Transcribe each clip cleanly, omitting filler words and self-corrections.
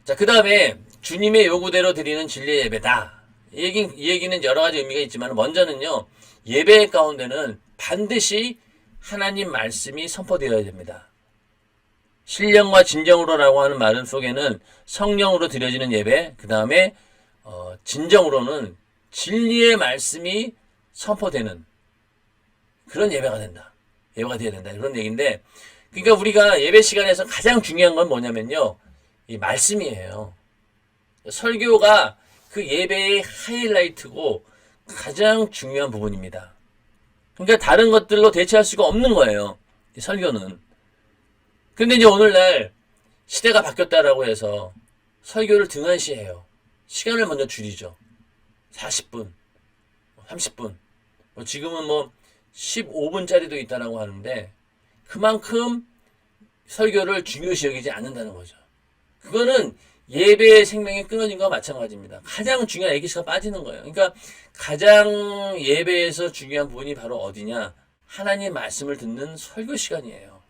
자, 그 다음에 주님의 요구대로 드리는 진리의 예배다. 이 얘기는 여러 가지 의미가 있지만 먼저는요. 예배 가운데는 반드시 하나님 말씀이 선포되어야 됩니다. 신령과 진정으로라고 하는 말은 속에는 성령으로 드려지는 예배, 그 다음에 진정으로는 진리의 말씀이 선포되는 그런 예배가 된다. 예배가 되어야 된다. 그런 얘기인데, 그러니까 우리가 예배 시간에서 가장 중요한 건 뭐냐면요. 이 말씀이에요. 설교가 그 예배의 하이라이트고 가장 중요한 부분입니다. 그러니까 다른 것들로 대체할 수가 없는 거예요. 이 설교는. 근데 이제 오늘날 시대가 바뀌었다라고 해서 설교를 등한시해요. 시간을 먼저 줄이죠. 40분, 30분. 지금은 15분짜리도 있다라고 하는데 그만큼 설교를 중요시 여기지 않는다는 거죠. 그거는 예배의 생명이 끊어진 것과 마찬가지입니다. 가장 중요한 AKC가 빠지는 거예요. 그러니까 가장 예배에서 중요한 부분이 바로 어디냐? 하나님 말씀을 듣는 설교 시간이에요.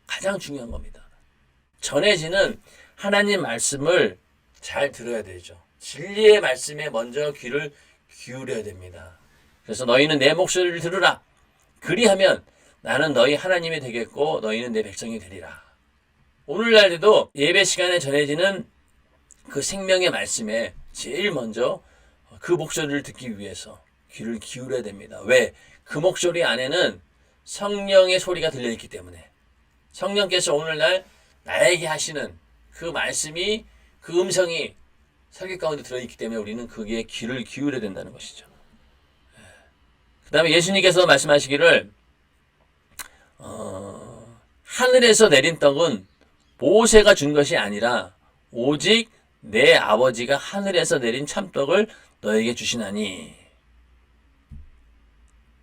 가장 중요한 겁니다. 전해지는 하나님 말씀을 잘 들어야 되죠. 진리의 말씀에 먼저 귀를 기울여야 됩니다. 그래서 너희는 내 목소리를 들으라. 그리하면 나는 너희 하나님이 되겠고 너희는 내 백성이 되리라. 오늘날에도 예배 시간에 전해지는 그 생명의 말씀에 제일 먼저 그 목소리를 듣기 위해서 귀를 기울여야 됩니다. 왜? 그 목소리 안에는 성령의 소리가 들려있기 때문에 성령께서 오늘날 나에게 하시는 그 말씀이 그 음성이 설교 가운데 들어있기 때문에 우리는 거기에 귀를 기울여야 된다는 것이죠. 그 다음에 예수님께서 말씀하시기를 하늘에서 내린 떡은 모세가 준 것이 아니라 오직 내 아버지가 하늘에서 내린 참떡을 너에게 주시나니.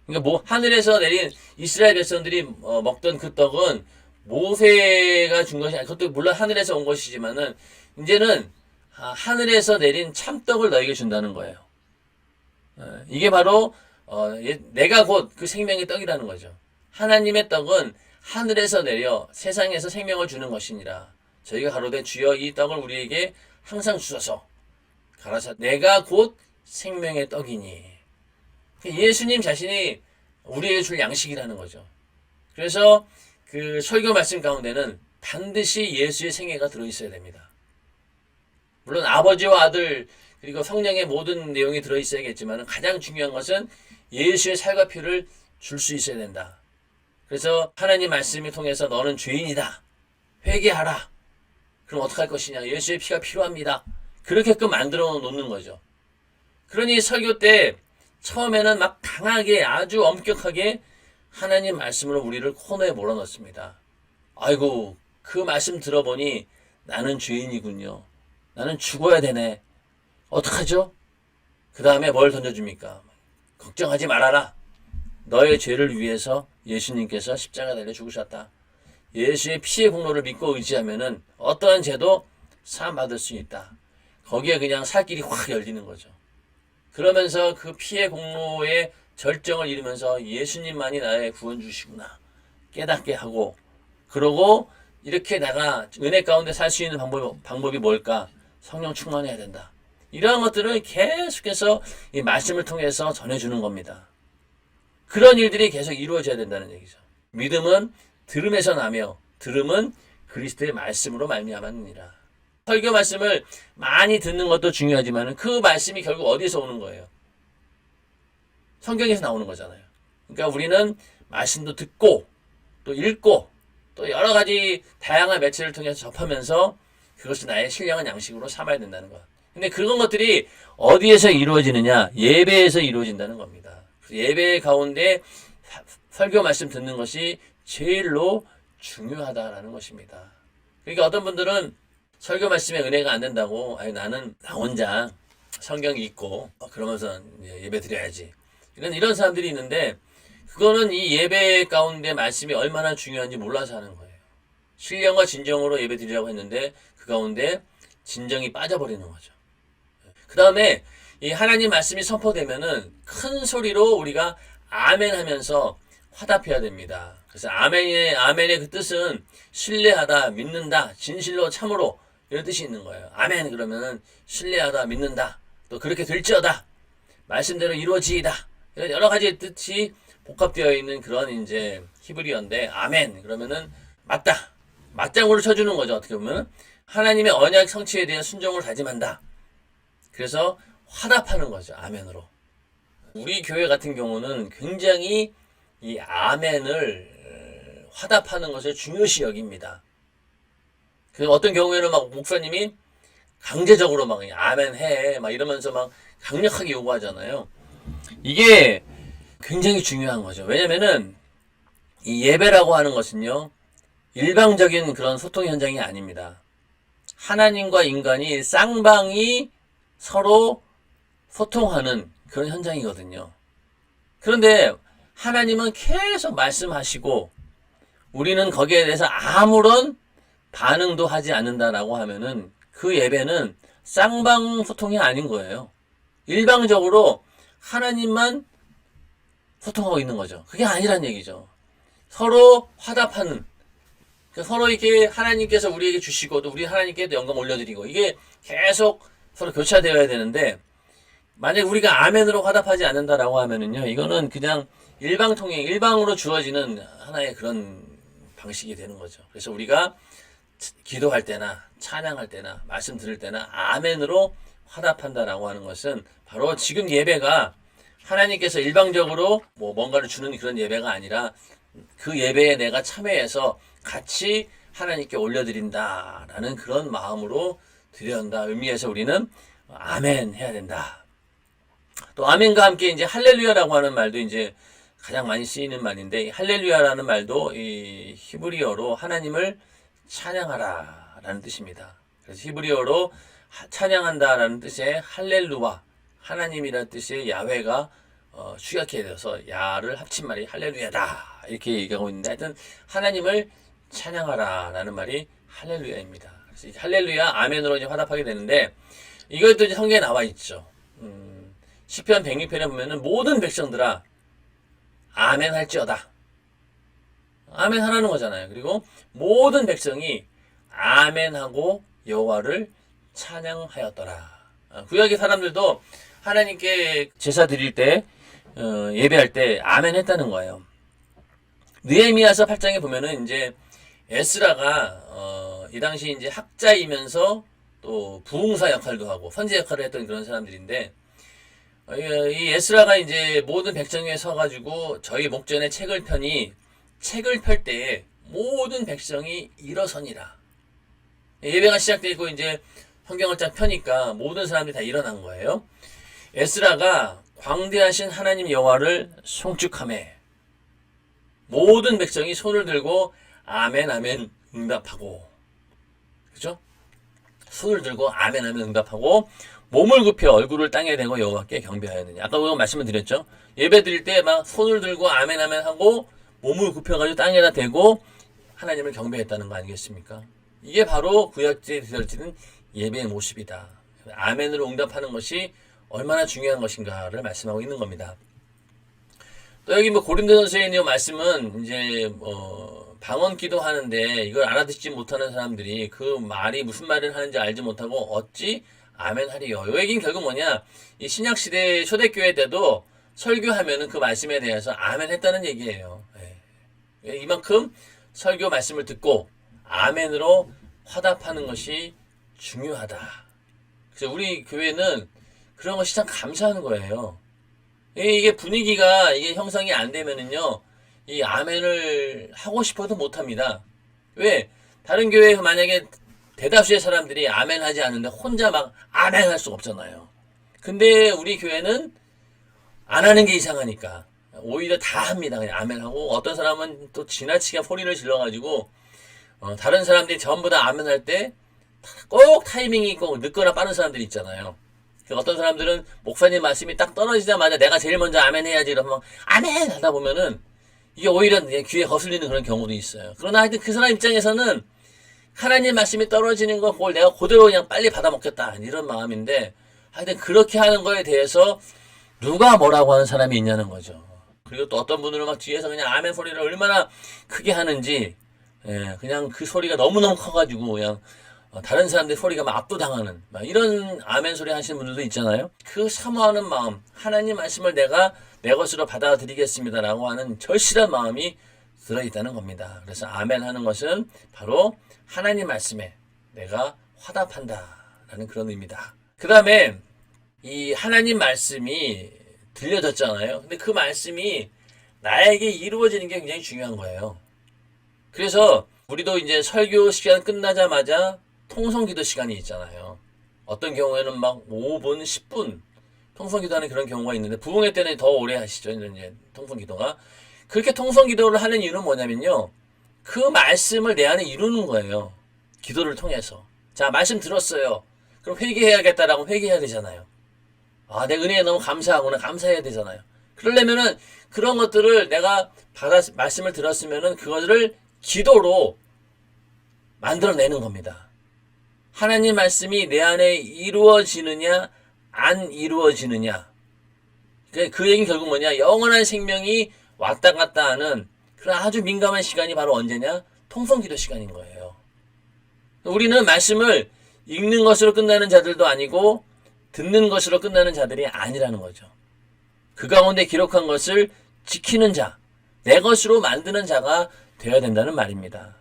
그러니까 하늘에서 내린 이스라엘 백성들이 먹던 그 떡은 모세가 준 것이 아니라 그것도 물론 하늘에서 온 것이지만은 이제는 하늘에서 내린 참떡을 너에게 준다는 거예요. 이게 바로 내가 곧 그 생명의 떡이라는 거죠. 하나님의 떡은 하늘에서 내려 세상에서 생명을 주는 것이니라. 저희가 가로되 주여 이 떡을 우리에게 항상 주소서. 가라사 내가 곧 생명의 떡이니. 예수님 자신이 우리에게 줄 양식이라는 거죠. 그래서 그 설교 말씀 가운데는 반드시 예수의 생애가 들어있어야 됩니다. 물론 아버지와 아들 그리고 성령의 모든 내용이 들어있어야겠지만 가장 중요한 것은 예수의 살과 피를 줄 수 있어야 된다. 그래서 하나님 말씀을 통해서 너는 죄인이다. 회개하라. 그럼 어떻게 할 것이냐. 예수의 피가 필요합니다. 그렇게끔 만들어 놓는 거죠. 그러니 설교 때 처음에는 막 강하게 아주 엄격하게 하나님 말씀으로 우리를 코너에 몰아넣습니다. 아이고 그 말씀 들어보니 나는 죄인이군요. 나는 죽어야 되네. 어떡하죠? 그 다음에 뭘 던져줍니까? 걱정하지 말아라. 너의 죄를 위해서 예수님께서 십자가 달려 죽으셨다. 예수의 피의 공로를 믿고 의지하면은 어떠한 죄도 사함받을 수 있다. 거기에 그냥 살 길이 확 열리는 거죠. 그러면서 그 피의 공로의 절정을 이루면서 예수님만이 나의 구원주시구나 깨닫게 하고, 그러고 이렇게 내가 은혜 가운데 살 수 있는 방법이 뭘까? 성령 충만해야 된다. 이러한 것들을 계속해서 이 말씀을 통해서 전해주는 겁니다. 그런 일들이 계속 이루어져야 된다는 얘기죠. 믿음은 들음에서 나며 들음은 그리스도의 말씀으로 말미암았느니라. 설교 말씀을 많이 듣는 것도 중요하지만 그 말씀이 결국 어디서 오는 거예요? 성경에서 나오는 거잖아요. 그러니까 우리는 말씀도 듣고 또 읽고 또 여러 가지 다양한 매체를 통해서 접하면서 그것을 나의 신령한 양식으로 삼아야 된다는 것. 근데 그런 것들이 어디에서 이루어지느냐? 예배에서 이루어진다는 겁니다. 예배 가운데 설교 말씀 듣는 것이 제일로 중요하다라는 것입니다. 그러니까 어떤 분들은 설교 말씀에 은혜가 안 된다고, 아니 나는 나 혼자 성경 읽고 그러면서 예배 드려야지. 이런 사람들이 있는데 그거는 이 예배 가운데 말씀이 얼마나 중요한지 몰라서 하는 거예요. 신령과 진정으로 예배 드리라고 했는데 그 가운데 진정이 빠져버리는 거죠. 그 다음에 이 하나님 말씀이 선포되면은 큰 소리로 우리가 아멘 하면서 화답해야 됩니다. 그래서 아멘의 그 뜻은 신뢰하다, 믿는다, 진실로 참으로 이런 뜻이 있는 거예요. 아멘 그러면은 신뢰하다, 믿는다, 또 그렇게 될지어다, 말씀대로 이루어지이다, 이런 여러 가지 뜻이 복합되어 있는 그런 이제 히브리어인데, 아멘 그러면은 맞다, 맞장구를 쳐주는 거죠. 어떻게 보면 하나님의 언약 성취에 대한 순종을 다짐한다. 그래서 화답하는 거죠. 아멘으로. 우리 교회 같은 경우는 굉장히 이 아멘을 화답하는 것을 중요시 여깁니다. 그 어떤 경우에는 막 목사님이 강제적으로 막 아멘 해 막 이러면서 막 강력하게 요구하잖아요. 이게 굉장히 중요한 거죠. 왜냐면은 이 예배라고 하는 것은요, 일방적인 그런 소통 현장이 아닙니다. 하나님과 인간이 쌍방이 서로 소통하는 그런 현장이거든요. 그런데 하나님은 계속 말씀하시고 우리는 거기에 대해서 아무런 반응도 하지 않는다라고 하면은 그 예배는 쌍방 소통이 아닌 거예요. 일방적으로 하나님만 소통하고 있는 거죠. 그게 아니란 얘기죠. 서로 화답하는, 서로 이렇게 하나님께서 우리에게 주시고 또 우리 하나님께도 영광 올려드리고, 이게 계속 서로 교차되어야 되는데, 만약 우리가 아멘으로 화답하지 않는다라고 하면은요, 이거는 그냥 일방통행, 일방으로 주어지는 하나의 그런 방식이 되는 거죠. 그래서 우리가 기도할 때나 찬양할 때나 말씀 들을 때나 아멘으로 화답한다라고 하는 것은 바로 지금 예배가 하나님께서 일방적으로 뭐 뭔가를 주는 그런 예배가 아니라 그 예배에 내가 참여해서 같이 하나님께 올려드린다라는 그런 마음으로 드려야 한다 의미에서 우리는 아멘 해야 된다. 또 아멘과 함께 이제 할렐루야라고 하는 말도 이제 가장 많이 쓰이는 말인데, 할렐루야라는 말도 이 히브리어로 하나님을 찬양하라라는 뜻입니다. 그래서 히브리어로 찬양한다라는 뜻의 할렐루와 하나님이라는 뜻의 야훼가 축약해져서 야를 합친 말이 할렐루야다 이렇게 얘기하고 있는데, 하여튼 하나님을 찬양하라라는 말이 할렐루야입니다. 그래서 이 할렐루야 아멘으로 이제 화답하게 되는데, 이것도 이제 성경에 나와 있죠. 시편 106편에 보면은 모든 백성들아 아멘 할지어다. 아멘 하라는 거잖아요. 그리고 모든 백성이 아멘하고 여호와를 찬양하였더라. 구약의 사람들도 하나님께 제사 드릴 때 예배할 때 아멘 했다는 거예요. 느헤미야서 8장에 보면은 이제 에스라가 이 당시 이제 학자이면서 또 부흥사 역할도 하고 선지 역할을 했던 그런 사람들인데, 이 에스라가 이제 모든 백성에 서가지고 저희 목전에 책을 펴니 책을 펼 때에 모든 백성이 일어서니라. 예배가 시작되고 이제 성경을 쫙 펴니까 모든 사람들이 다 일어난 거예요. 에스라가 광대하신 하나님 여호와를 송축하매 모든 백성이 손을 들고 아멘 아멘 응답하고, 그죠? 손을 들고 아멘 아멘 응답하고 몸을 굽혀 얼굴을 땅에 대고 여호와께 경배하였느냐. 아까 그거 말씀을 드렸죠. 예배 드릴 때 막 손을 들고 아멘 아멘 하고 몸을 굽혀가지고 땅에다 대고 하나님을 경배했다는 거 아니겠습니까? 이게 바로 구약시대에 되어지는 예배의 모습이다. 아멘으로 응답하는 것이 얼마나 중요한 것인가를 말씀하고 있는 겁니다. 또 여기 뭐 고린도전서에 있는 말씀은 이제 방언 기도하는데 이걸 알아듣지 못하는 사람들이 그 말이 무슨 말을 하는지 알지 못하고 어찌 아멘 하리요. 이 얘기는 결국 뭐냐, 이 신약시대 초대교회 때도 설교하면은 그 말씀에 대해서 아멘 했다는 얘기예요. 이만큼 설교 말씀을 듣고 아멘으로 화답하는 것이 중요하다. 그래서 우리 교회는 그런 것이 참 감사하는 거예요. 이게 분위기가 이게 형성이 안 되면은요, 이 아멘을 하고 싶어도 못 합니다. 왜? 다른 교회에서 만약에 대다수의 사람들이 아멘 하지 않는데 혼자 막 아멘 할 수가 없잖아요. 근데 우리 교회는 안 하는 게 이상하니까 오히려 다 합니다. 그냥 아멘 하고, 어떤 사람은 또 지나치게 소리를 질러가지고 다른 사람들이 전부 다 아멘 할 때 꼭 타이밍이 있고 늦거나 빠른 사람들이 있잖아요. 어떤 사람들은 목사님 말씀이 딱 떨어지자마자 내가 제일 먼저 아멘 해야지 이러면 아멘 하다 보면은 이게 오히려 귀에 거슬리는 그런 경우도 있어요. 그러나 하여튼 그 사람 입장에서는 하나님 말씀이 떨어지는 거 그걸 내가 그대로 그냥 빨리 받아먹겠다 이런 마음인데, 하여튼 그렇게 하는 거에 대해서 누가 뭐라고 하는 사람이 있냐는 거죠. 그리고 또 어떤 분들은 막 뒤에서 그냥 아멘 소리를 얼마나 크게 하는지, 그냥 그 소리가 너무너무 커가지고 그냥 다른 사람들 소리가 막 압도당하는 막 이런 아멘 소리 하시는 분들도 있잖아요. 그 사모하는 마음, 하나님 말씀을 내가 내 것으로 받아들이겠습니다라고 하는 절실한 마음이 들어있다는 겁니다. 그래서 아멘 하는 것은 바로 하나님 말씀에 내가 화답한다라는 그런 의미다. 그 다음에 이 하나님 말씀이 들려졌잖아요. 근데 그 말씀이 나에게 이루어지는 게 굉장히 중요한 거예요. 그래서 우리도 이제 설교 시간 끝나자마자 통성기도 시간이 있잖아요. 어떤 경우에는 막 5분, 10분 통성기도하는 그런 경우가 있는데 부흥회 때는 더 오래 하시죠. 이제 통성기도가. 그렇게 통성기도를 하는 이유는 뭐냐면요. 그 말씀을 내 안에 이루는 거예요. 기도를 통해서. 자, 말씀 들었어요. 그럼 회개해야겠다라고 회개해야 되잖아요. 아, 내 은혜에 너무 감사하구나. 감사해야 되잖아요. 그러려면은 그런 것들을 내가 말씀을 들었으면은 그것을 기도로 만들어내는 겁니다. 하나님 말씀이 내 안에 이루어지느냐, 안 이루어지느냐. 그 얘기는 결국 뭐냐? 영원한 생명이 왔다 갔다 하는 그런 아주 민감한 시간이 바로 언제냐? 통성기도 시간인 거예요. 우리는 말씀을 읽는 것으로 끝나는 자들도 아니고 듣는 것으로 끝나는 자들이 아니라는 거죠. 그 가운데 기록한 것을 지키는 자, 내 것으로 만드는 자가 되어야 된다는 말입니다.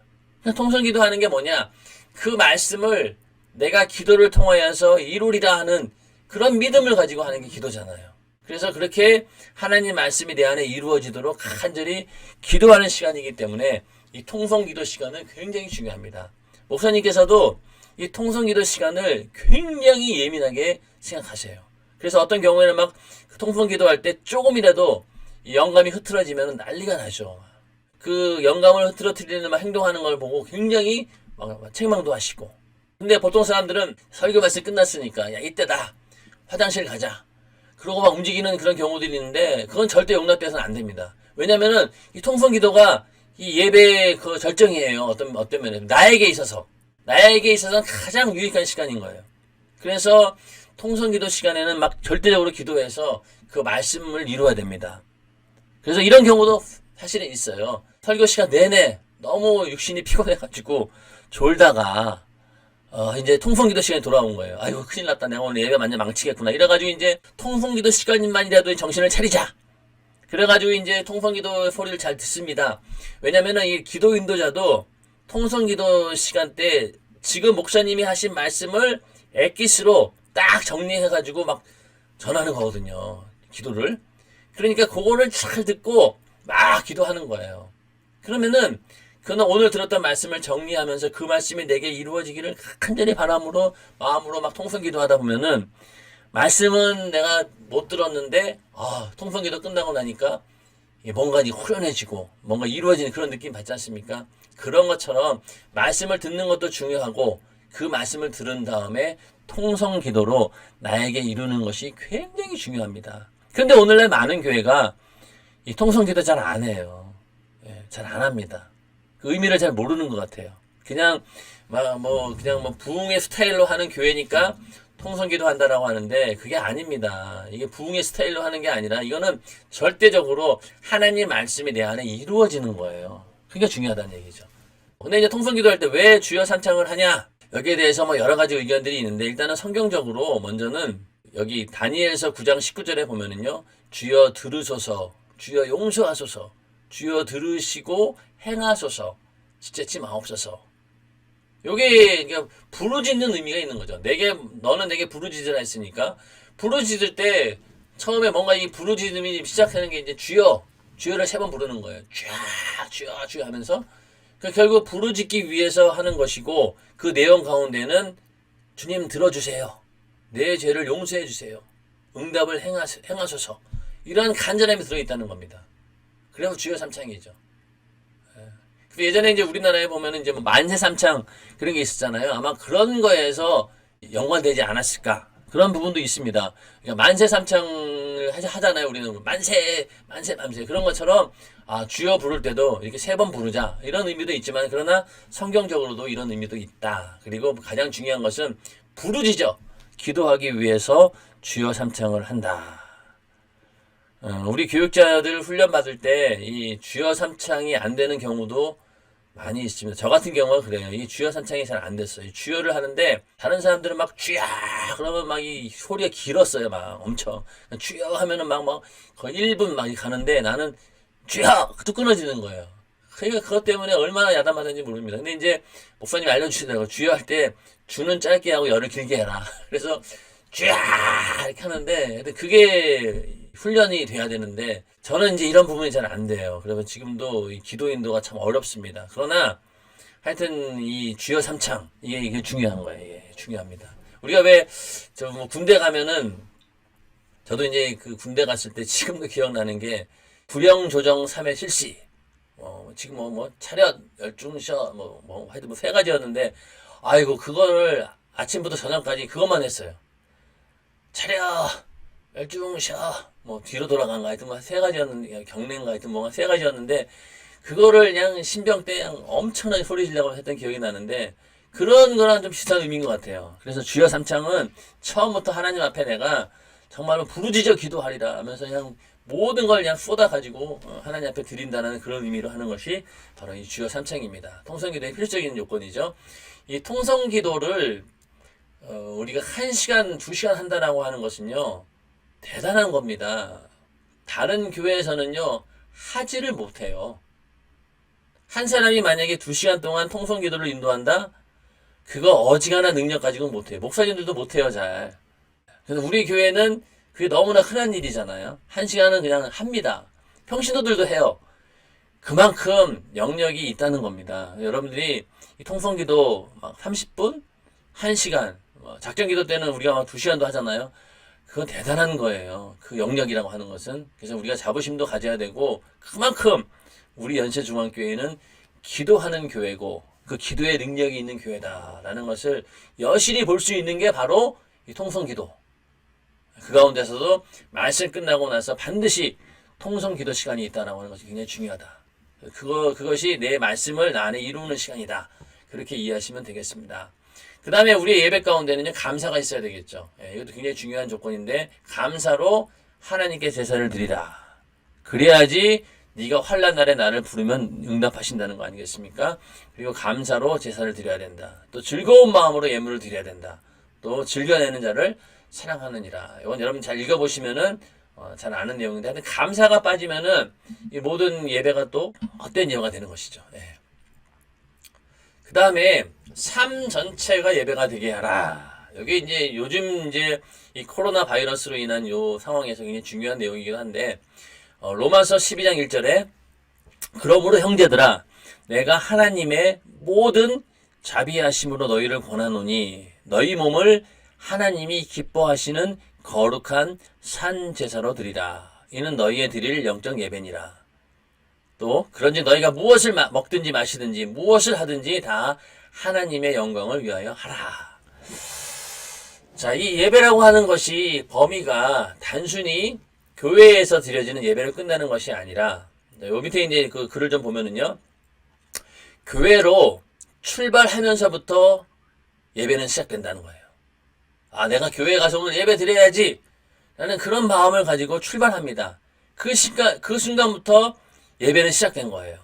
통성기도 하는 게 뭐냐? 그 말씀을 내가 기도를 통하여서 이루리라 하는 그런 믿음을 가지고 하는 게 기도잖아요. 그래서 그렇게 하나님 말씀이 내 안에 이루어지도록 간절히 기도하는 시간이기 때문에 이 통성기도 시간은 굉장히 중요합니다. 목사님께서도 이 통성기도 시간을 굉장히 예민하게 생각하세요. 그래서 어떤 경우에는 막 통성기도 할 때 조금이라도 영감이 흐트러지면 난리가 나죠. 그 영감을 흐트러뜨리는 막 행동하는 걸 보고 굉장히 막 책망도 하시고. 근데 보통 사람들은 설교 말씀 끝났으니까 야 이때다 화장실 가자. 그러고 막 움직이는 그런 경우들이 있는데 그건 절대 용납돼서는 안 됩니다. 왜냐면은 이 통성기도가 이 예배의 그 절정이에요. 어떤 면에 나에게 있어서는 가장 유익한 시간인 거예요. 그래서 통성기도 시간에는 막 절대적으로 기도해서 그 말씀을 이루어야 됩니다. 그래서 이런 경우도 사실은 있어요. 설교 시간 내내 너무 육신이 피곤해가지고 졸다가 이제 통성기도 시간이 돌아온 거예요. 아이고 큰일 났다. 내가 오늘 예배 완전 망치겠구나. 이래가지고 이제 통성기도 시간만이라도 정신을 차리자. 그래가지고 이제 통성기도 소리를 잘 듣습니다. 왜냐면은 이 기도 인도자도 통성기도 시간 때 지금 목사님이 하신 말씀을 엑기스로 딱 정리해가지고 막 전하는 거거든요. 기도를. 그러니까 그거를 잘 듣고 막 기도하는 거예요. 그러면은 그는 오늘 들었던 말씀을 정리하면서 그 말씀이 내게 이루어지기를 간절히 바람으로 마음으로 막 통성기도 하다 보면은 말씀은 내가 못 들었는데 통성기도 끝나고 나니까 뭔가 후련해지고 뭔가 이루어지는 그런 느낌 받지 않습니까? 그런 것처럼 말씀을 듣는 것도 중요하고 그 말씀을 들은 다음에 통성기도로 나에게 이루는 것이 굉장히 중요합니다. 그런데 오늘날 많은 교회가 이 통성기도 잘 안 해요. 잘 안 합니다. 그 의미를 잘 모르는 것 같아요. 그냥 부흥의 스타일로 하는 교회니까 통성기도 한다라고 하는데 그게 아닙니다. 이게 부흥의 스타일로 하는 게 아니라 이거는 절대적으로 하나님 말씀이 내 안에 이루어지는 거예요. 그게 중요하다는 얘기죠. 근데 이제 통성기도 할 때 왜 주여 삼창을 하냐? 여기에 대해서 여러 가지 의견들이 있는데 일단은 성경적으로 먼저는 여기 다니엘서 9장 19절에 보면은요. 주여 들으소서, 주여 용서하소서, 주여 들으시고 행하소서, 지체치 마옵소서. 요게 부르짖는 의미가 있는 거죠. 너는 내게 부르짖으라 했으니까 부르짖을 때 처음에 뭔가 이 부르짖음이 시작하는 게 이제 주여를 3번 부르는 거예요. 주여 하면서 결국 부르짖기 위해서 하는 것이고 그 내용 가운데는 주님 들어주세요. 내 죄를 용서해 주세요. 응답을 행하소서. 이러한 간절함이 들어있다는 겁니다. 그래서 주여 삼창이죠. 예전에 이제 우리나라에 보면은 이제 만세 삼창 그런 게 있었잖아요. 아마 그런 거에서 연관되지 않았을까. 그런 부분도 있습니다. 그러니까 만세 삼창을 하잖아요. 우리는 만세. 그런 것처럼 주여 부를 때도 이렇게 3번 부르자. 이런 의미도 있지만 그러나 성경적으로도 이런 의미도 있다. 그리고 가장 중요한 것은 부르짖어. 기도하기 위해서 주여 삼창을 한다. 우리 교육자들 훈련 받을 때 이 주여 삼창이 안 되는 경우도 많이 있습니다. 저 같은 경우가 그래요. 이 주여 삼창이 잘 안 됐어요. 주여를 하는데 다른 사람들은 막 주야 그러면 막 이 소리가 길었어요. 막 엄청 주여 하면은 막 거의 1분 막 가는데 나는 주여 또 끊어지는 거예요. 그러니까 그것 때문에 얼마나 야단맞았는지 모릅니다. 근데 이제 목사님이 알려주시더라고요. 주여 할 때 주는 짧게 하고 열을 길게 해라. 그래서 주야 이렇게 하는데 근데 그게 훈련이 돼야 되는데 저는 이제 이런 부분이 잘 안 돼요. 그러면 지금도 이 기도 인도가 참 어렵습니다. 그러나 하여튼 이 주여 삼창 이게 중요한 거예요. 이게 중요합니다. 우리가 왜 저 뭐 군대 가면은 저도 이제 그 군대 갔을 때 지금도 기억나는 게 불영 조정 3회 실시 지금 뭐 차렷 열중셔 하여튼 뭐 세 가지였는데 아이고 그거를 아침부터 저녁까지 그것만 했어요. 차렷 열중셔 뭐 뒤로 돌아간 거 하여튼 뭐 세 가지였는데 경례인가 하여튼 뭐가 세 가지였는데 그거를 그냥 신병 때 그냥 엄청나게 소리 지르고 했던 기억이 나는데 그런 거랑 좀 비슷한 의미인 것 같아요. 그래서 주여 삼창은 처음부터 하나님 앞에 내가 정말로 부르짖어 기도하리라 하면서 그냥 모든 걸 그냥 쏟아가지고 하나님 앞에 드린다는 그런 의미로 하는 것이 바로 이 주여 삼창입니다. 통성기도의 필수적인 요건이죠. 이 통성기도를 우리가 1시간, 2시간 한다라고 하는 것은요. 대단한 겁니다. 다른 교회에서는요. 하지를 못해요. 한 사람이 만약에 2시간 동안 통성기도를 인도한다? 그거 어지간한 능력 가지고는 못해요. 목사님들도 못해요, 잘. 그래서 우리 교회는 그게 너무나 흔한 일이잖아요. 1시간은 그냥 합니다. 평신도들도 해요. 그만큼 영역이 있다는 겁니다. 여러분들이 이 통성기도 막 30분? 1시간. 작전기도 때는 우리가 막 2시간도 하잖아요. 그건 대단한 거예요. 그 영역이라고 하는 것은. 그래서 우리가 자부심도 가져야 되고 그만큼 우리 연세중앙교회는 기도하는 교회고 그 기도의 능력이 있는 교회다라는 것을 여실히 볼 수 있는 게 바로 이 통성기도. 그 가운데서도 말씀 끝나고 나서 반드시 통성기도 시간이 있다라고 하는 것이 굉장히 중요하다. 그것이 내 말씀을 나 안에 이루는 시간이다. 그렇게 이해하시면 되겠습니다. 그 다음에 우리의 예배 가운데는요, 감사가 있어야 되겠죠. 이것도 굉장히 중요한 조건인데, 감사로 하나님께 제사를 드리라. 그래야지 네가 환난 날에 나를 부르면 응답하신다는 거 아니겠습니까? 그리고 감사로 제사를 드려야 된다. 또 즐거운 마음으로 예물을 드려야 된다. 또 즐겨내는 자를 사랑하느니라. 이건 여러분 잘 읽어보시면은 잘 아는 내용인데, 하여튼 감사가 빠지면은 이 모든 예배가 또 헛된 예배가 되는 것이죠. 그 다음에 삶 전체가 예배가 되게 하라. 여기 이제 요즘 이제 이 코로나 바이러스로 인한 요 상황에서 굉장히 중요한 내용이기도 한데, 로마서 12장 1절에 그러므로 형제들아 내가 하나님의 모든 자비하심으로 너희를 권하노니 너희 몸을 하나님이 기뻐하시는 거룩한 산 제사로 드리라. 이는 너희의 드릴 영적 예배니라. 또 그런지 너희가 무엇을 먹든지 마시든지 무엇을 하든지 다 하나님의 영광을 위하여 하라. 자, 이 예배라고 하는 것이 범위가 단순히 교회에서 드려지는 예배를 끝나는 것이 아니라, 요 밑에 이제 그 글을 좀 보면은요, 교회로 출발하면서부터 예배는 시작된다는 거예요. 아, 내가 교회에 가서 오늘 예배 드려야지 라는 그런 마음을 가지고 출발합니다. 그 순간부터 예배는 시작된 거예요.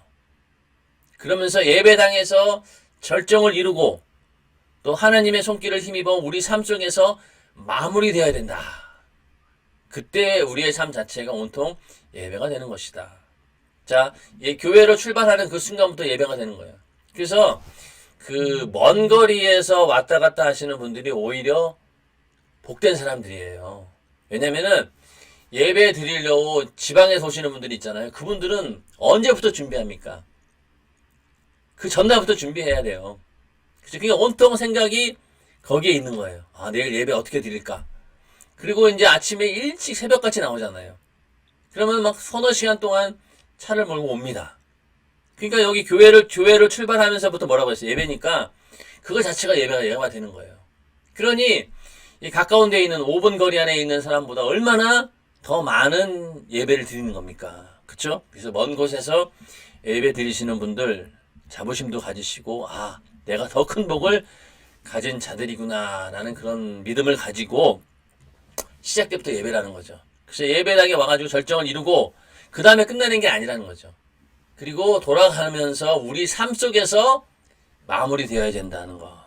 그러면서 예배당에서 절정을 이루고 또 하나님의 손길을 힘입어 우리 삶 속에서 마무리되어야 된다. 그때 우리의 삶 자체가 온통 예배가 되는 것이다. 자, 교회로 출발하는 그 순간부터 예배가 되는 거예요. 그래서 그 먼 거리에서 왔다 갔다 하시는 분들이 오히려 복된 사람들이에요. 왜냐면은 예배 드리려고 지방에서 오시는 분들이 있잖아요. 그분들은 언제부터 준비합니까? 그 전날부터 준비해야 돼요. 그러니까 온통 생각이 거기에 있는 거예요. 아, 내일 예배 어떻게 드릴까? 그리고 이제 아침에 일찍 새벽같이 나오잖아요. 그러면 막 서너 시간 동안 차를 몰고 옵니다. 그러니까 여기 교회를 출발하면서부터 뭐라고 했어요? 예배니까 그거 자체가 예배가 되는 거예요. 그러니 이 가까운 데에 있는 5분 거리 안에 있는 사람보다 얼마나 더 많은 예배를 드리는 겁니까? 그쵸? 그래서 먼 곳에서 예배 드리시는 분들 자부심도 가지시고, 아, 내가 더 큰 복을 가진 자들이구나 라는 그런 믿음을 가지고 시작 때부터 예배라는 거죠. 그래서 예배당에 와가지고 절정을 이루고 그 다음에 끝나는 게 아니라는 거죠. 그리고 돌아가면서 우리 삶 속에서 마무리되어야 된다는 거.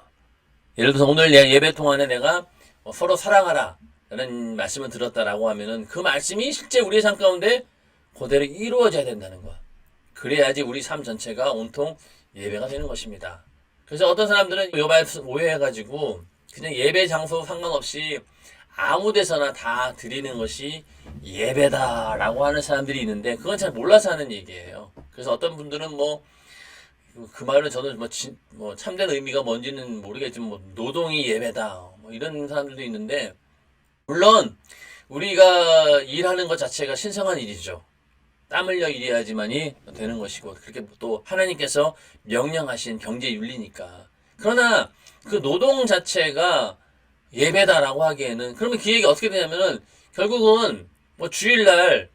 예를 들어서 오늘 예배 동안에 내가 서로 사랑하라 라는 말씀을 들었다라고 하면은 그 말씀이 실제 우리의 삶 가운데 그대로 이루어져야 된다는 거. 그래야지 우리 삶 전체가 온통 예배가 되는 것입니다. 그래서 어떤 사람들은 이 말씀 오해해가지고 그냥 예배 장소 상관없이 아무 데서나 다 드리는 것이 예배다라고 하는 사람들이 있는데 그건 잘 몰라서 하는 얘기예요. 그래서 어떤 분들은 그 말은 저는 참된 의미가 뭔지는 모르겠지만 노동이 예배다 이런 사람들도 있는데, 물론 우리가 일하는 것 자체가 신성한 일이죠. 땀 흘려 일해야지만이 되는 것이고 그렇게 또 하나님께서 명령하신 경제 윤리니까. 그러나 그 노동 자체가 예배다라고 하기에는, 그러면 그 얘기 어떻게 되냐면은 결국은 주일날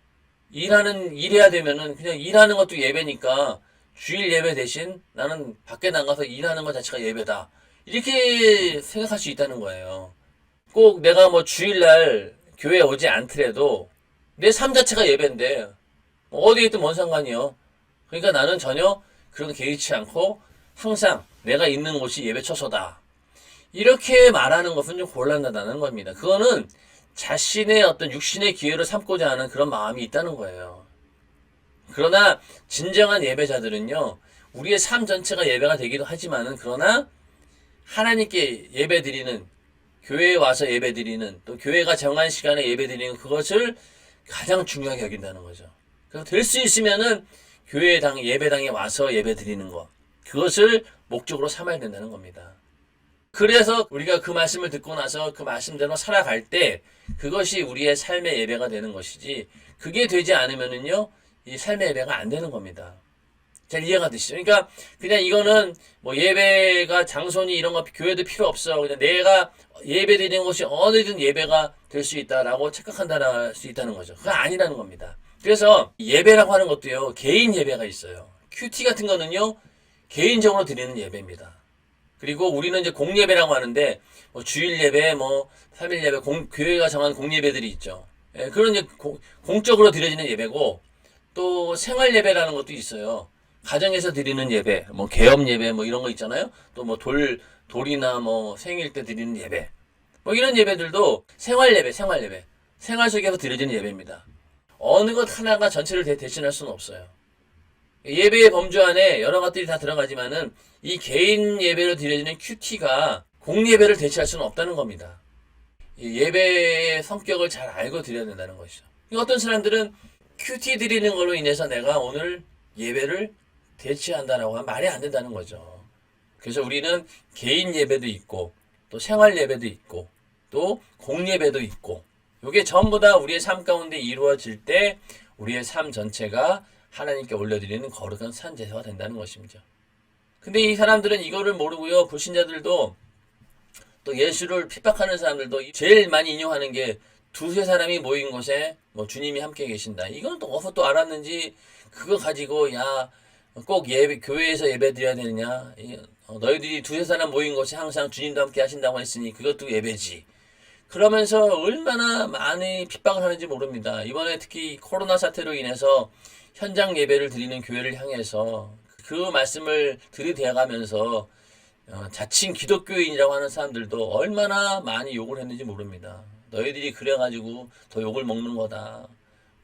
일해야 되면은 그냥 일하는 것도 예배니까 주일 예배 대신 나는 밖에 나가서 일하는 것 자체가 예배다, 이렇게 생각할 수 있다는 거예요. 꼭 내가 주일날 교회에 오지 않더라도 내 삶 자체가 예배인데 어디에 있든 뭔 상관이요. 그러니까 나는 전혀 그런 개의치 않고 항상 내가 있는 곳이 예배 처소다, 이렇게 말하는 것은 좀 곤란하다는 겁니다. 그거는 자신의 어떤 육신의 기회를 삼고자 하는 그런 마음이 있다는 거예요. 그러나 진정한 예배자들은요, 우리의 삶 전체가 예배가 되기도 하지만은, 그러나 하나님께 예배드리는, 교회에 와서 예배드리는, 또 교회가 정한 시간에 예배드리는 그것을 가장 중요하게 여긴다는 거죠. 그래서 될 수 있으면은 예배당에 와서 예배드리는 것, 그것을 목적으로 삼아야 된다는 겁니다. 그래서 우리가 그 말씀을 듣고 나서 그 말씀대로 살아갈 때 그것이 우리의 삶의 예배가 되는 것이지, 그게 되지 않으면은요, 이 삶의 예배가 안 되는 겁니다. 잘 이해가 되시죠? 그러니까 그냥 이거는 예배가 장소니 이런 거 교회도 필요 없어, 그냥 내가 예배 드리는 것이 어느든 예배가 될 수 있다라고 착각한다는 수 있다는 거죠. 그거 아니라는 겁니다. 그래서 예배라고 하는 것도요, 개인 예배가 있어요. 큐티 같은 거는요, 개인적으로 드리는 예배입니다. 그리고 우리는 이제 공예배라고 하는데 주일 예배, 3일 예배, 교회가 정한 공예배들이 있죠. 예, 그런 이제 공적으로 드려지는 예배고, 또 생활 예배라는 것도 있어요. 가정에서 드리는 예배, 개업 예배, 이런 거 있잖아요. 또 돌이나 생일 때 드리는 예배, 이런 예배들도 생활 예배, 생활 속에서 드려지는 예배입니다. 어느 것 하나가 전체를 대신할 수는 없어요. 예배의 범주 안에 여러 것들이 다 들어가지만은 이 개인 예배로 드려지는 큐티가 공예배를 대체할 수는 없다는 겁니다. 예배의 성격을 잘 알고 드려야 된다는 것이죠. 어떤 사람들은 큐티 드리는 걸로 인해서 내가 오늘 예배를 대체한다라고 하면 말이 안 된다는 거죠. 그래서 우리는 개인 예배도 있고, 또 생활 예배도 있고, 또 공예배도 있고, 이게 전부 다 우리의 삶 가운데 이루어질 때 우리의 삶 전체가 하나님께 올려드리는 거룩한 산제사가 된다는 것입니다. 근데 이 사람들은 이거를 모르고요, 불신자들도, 또 예수를 핍박하는 사람들도 제일 많이 인용하는 게 두세 사람이 모인 곳에 주님이 함께 계신다. 이건 또 어디서 또 알았는지 그거 가지고 꼭 교회에서 예배 드려야 되느냐, 너희들이 두세 사람 모인 곳에 항상 주님도 함께 하신다고 했으니 그것도 예배지. 그러면서 얼마나 많이 핍박을 하는지 모릅니다. 이번에 특히 코로나 사태로 인해서 현장 예배를 드리는 교회를 향해서 그 말씀을 들이대가면서 자칭 기독교인이라고 하는 사람들도 얼마나 많이 욕을 했는지 모릅니다. 너희들이 그래가지고 더 욕을 먹는 거다,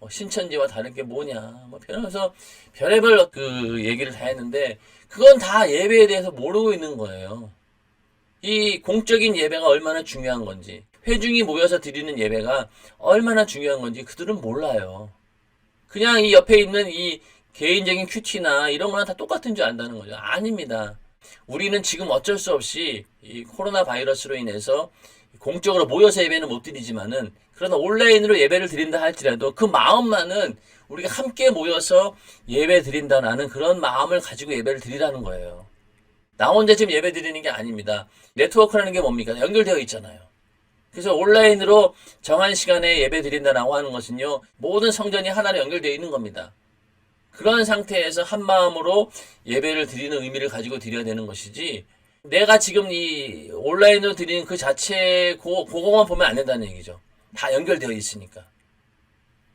신천지와 다른 게 뭐냐, 이러면서 별의별 그 얘기를 다 했는데, 그건 다 예배에 대해서 모르고 있는 거예요. 이 공적인 예배가 얼마나 중요한 건지, 회중이 모여서 드리는 예배가 얼마나 중요한 건지 그들은 몰라요. 그냥 이 옆에 있는 이 개인적인 큐티나 이런 거랑 다 똑같은 줄 안다는 거죠. 아닙니다. 우리는 지금 어쩔 수 없이 이 코로나 바이러스로 인해서 공적으로 모여서 예배는 못 드리지만은, 그러나 온라인으로 예배를 드린다 할지라도 그 마음만은 우리가 함께 모여서 예배 드린다는 그런 마음을 가지고 예배를 드리라는 거예요. 나 혼자 지금 예배 드리는 게 아닙니다. 네트워크라는 게 뭡니까? 연결되어 있잖아요. 그래서 온라인으로 정한 시간에 예배 드린다라고 하는 것은요, 모든 성전이 하나로 연결되어 있는 겁니다. 그런 상태에서 한 마음으로 예배를 드리는 의미를 가지고 드려야 되는 것이지, 내가 지금 이 온라인으로 드리는 그 자체 그거만 보면 안 된다는 얘기죠. 다 연결되어 있으니까.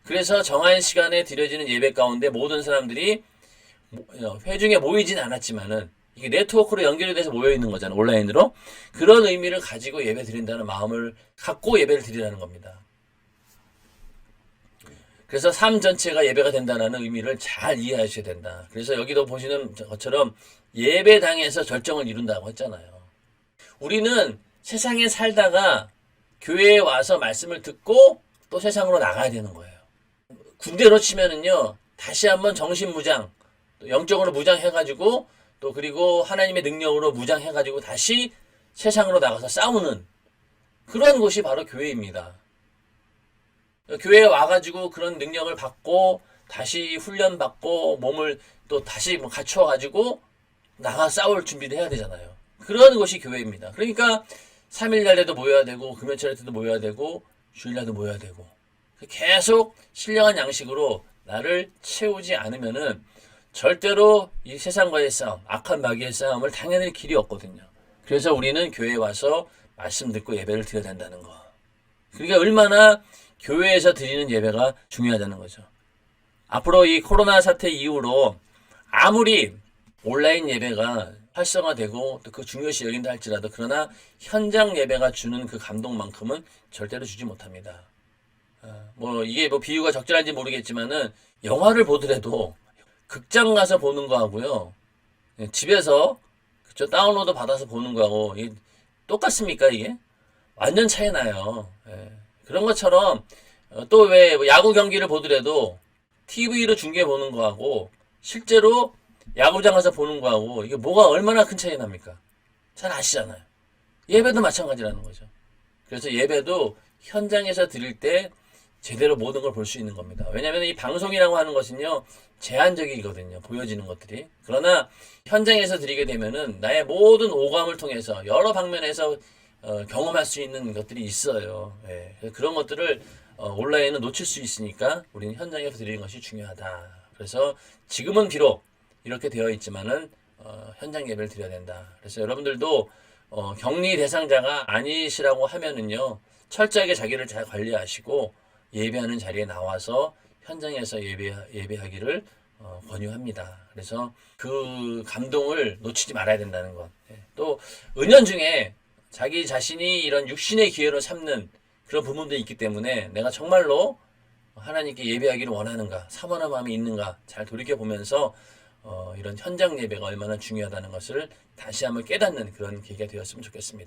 그래서 정한 시간에 드려지는 예배 가운데 모든 사람들이 회중에 모이진 않았지만은 이게 네트워크로 연결이 돼서 모여 있는 거잖아요. 온라인으로. 그런 의미를 가지고 예배 드린다는 마음을 갖고 예배를 드리라는 겁니다. 그래서 삶 전체가 예배가 된다는 의미를 잘 이해하셔야 된다. 그래서 여기도 보시는 것처럼 예배당에서 결정을 이룬다고 했잖아요. 우리는 세상에 살다가 교회에 와서 말씀을 듣고 또 세상으로 나가야 되는 거예요. 군대로 치면은요, 다시 한번 정신무장, 또 영적으로 무장해가지고, 또 그리고 하나님의 능력으로 무장해가지고 다시 세상으로 나가서 싸우는 그런 곳이 바로 교회입니다. 교회에 와가지고 그런 능력을 받고 다시 훈련받고 몸을 또 다시 갖추어가지고 나가 싸울 준비를 해야 되잖아요. 그런 곳이 교회입니다. 그러니까 3일날에도 모여야 되고 금요일날 때도 모여야 되고 주일날도 모여야 되고 계속 신령한 양식으로 나를 채우지 않으면은 절대로 이 세상과의 싸움, 악한 마귀의 싸움을 당연히 길이 없거든요. 그래서 우리는 교회에 와서 말씀 듣고 예배를 드려야 된다는 거. 그러니까 얼마나 교회에서 드리는 예배가 중요하다는 거죠. 앞으로 이 코로나 사태 이후로 아무리 온라인 예배가 활성화되고 또 그 중요시 여긴다 할지라도 그러나 현장 예배가 주는 그 감동만큼은 절대로 주지 못합니다. 이게 비유가 적절한지 모르겠지만은 영화를 보더라도 극장 가서 보는 거하고요. 집에서 다운로드 받아서 보는 거하고 똑같습니까 이게? 완전 차이 나요. 그런 것처럼 또 왜 야구 경기를 보더라도 TV로 중계 보는 거하고 실제로 야구장 가서 보는 거하고 이게 뭐가 얼마나 큰 차이 납니까? 잘 아시잖아요. 예배도 마찬가지라는 거죠. 그래서 예배도 현장에서 드릴 때 제대로 모든 걸 볼 수 있는 겁니다. 왜냐하면 이 방송이라고 하는 것은요 제한적이거든요. 보여지는 것들이. 그러나 현장에서 드리게 되면은 나의 모든 오감을 통해서 여러 방면에서 경험할 수 있는 것들이 있어요. 그런 것들을 온라인은 놓칠 수 있으니까 우리는 현장에서 드리는 것이 중요하다. 그래서 지금은 비록 이렇게 되어 있지만은 현장 예배를 드려야 된다. 그래서 여러분들도 격리 대상자가 아니시라고 하면은요 철저하게 자기를 잘 관리하시고 예배하는 자리에 나와서 현장에서 예배하기를 권유합니다. 그래서 그 감동을 놓치지 말아야 된다는 것. 또 은연중에 자기 자신이 이런 육신의 기회로 삼는 그런 부분도 있기 때문에 내가 정말로 하나님께 예배하기를 원하는가, 사모하는 마음이 있는가 잘 돌이켜보면서 이런 현장 예배가 얼마나 중요하다는 것을 다시 한번 깨닫는 그런 계기가 되었으면 좋겠습니다.